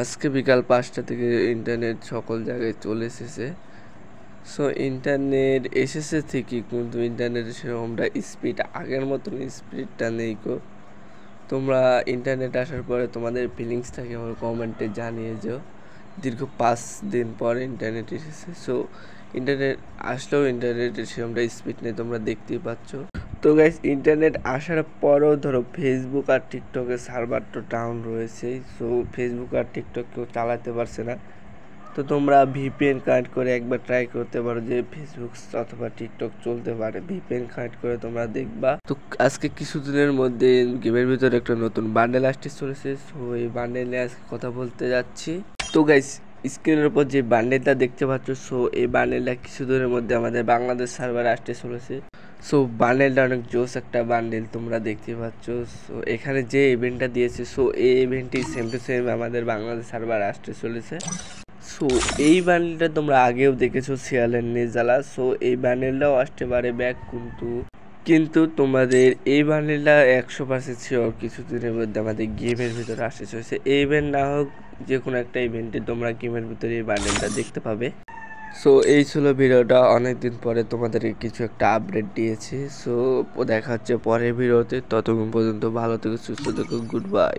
আজকে বিকাল 5টা থেকে ইন্টারনেট সকল জায়গায় চলে এসেছে। সো ইন্টারনেট এসেছে ঠিকই, কিন্তু ইন্টারনেটের সেরকমটা স্পিড আগের মতন স্পিডটা নেই গো। তোমরা ইন্টারনেট আসার পরে তোমাদের ফিলিংসটাকে আমার কমেন্টে জানিয়ে যাও। দীর্ঘ 5 দিন পর ইন্টারনেট এসেছে। সো ইন্টারনেট আসলেও ইন্টারনেটের সেরকমটা স্পিড নেই, তোমরা দেখতেই পাচ্ছ। তো গাইস, ইন্টারনেট আসার পরও ধরো ফেসবুক আর টিকটকের সার্ভার তো ডাউন রয়েছে। সো ফেসবুক আর টিকটক কেউ চালাতে পারছে না। তো তোমরা ভিপিএন কানেক্ট করে একবার ট্রাই করতে পারো যে ফেসবুক অথবা টিকটক চলতে পারে। ভিপিএন কানেক্ট করে তোমরা দেখবা। তো আজকে কিছুদিনের মধ্যে গেমের ভিতরে একটা নতুন বান্ডেল আসতে চলেছে। সো এই বান্ডেল নিয়ে আজকে কথা বলতে যাচ্ছি। তো গাইস, স্ক্রিনের উপর যে বান্ডেলটা দেখতে পাচ্ছ, সো এই বান্ডেলটা কিছুদিনের মধ্যে আমাদের বাংলাদেশ সার্ভারে আসতে চলেছে। সো বান্ডেলটা অনেক জোস একটা বান্ডেল, তোমরা দেখতে পাচ্ছ। সো এখানে যে ইভেন্টটা দিয়েছে, সো এই ইভেন্টটি সেম টু সেম আমাদের বাংলাদেশ সার্ভারে আসতে চলেছে। সো এই বান্ডেলটা তোমরা আগেও দেখেছো, শিয়ালের নির্জালা। সো এই বান্ডেলটাও আসতে পারে ব্যাক, কিন্তু তোমাদের এই বান্ডেলটা 100% শিওর কিছুদিনের মধ্যে আমাদের গেমের ভিতরে আসতে চলেছে। এই ইভেন্ট না হোক, যে কোনো একটা ইভেন্টে তোমরা গেমের ভিতরে এই বান্ডেলটা দেখতে পাবে। সো এই ছিল ভিডিওটা, অনেকদিন পরে তোমাদেরকে কিছু একটা আপডেট দিয়েছি। সো দেখা হচ্ছে পরের ভিডিওতে। ততক্ষণ পর্যন্ত ভালো থেকো, সুস্থ থেকো, গুড বাই।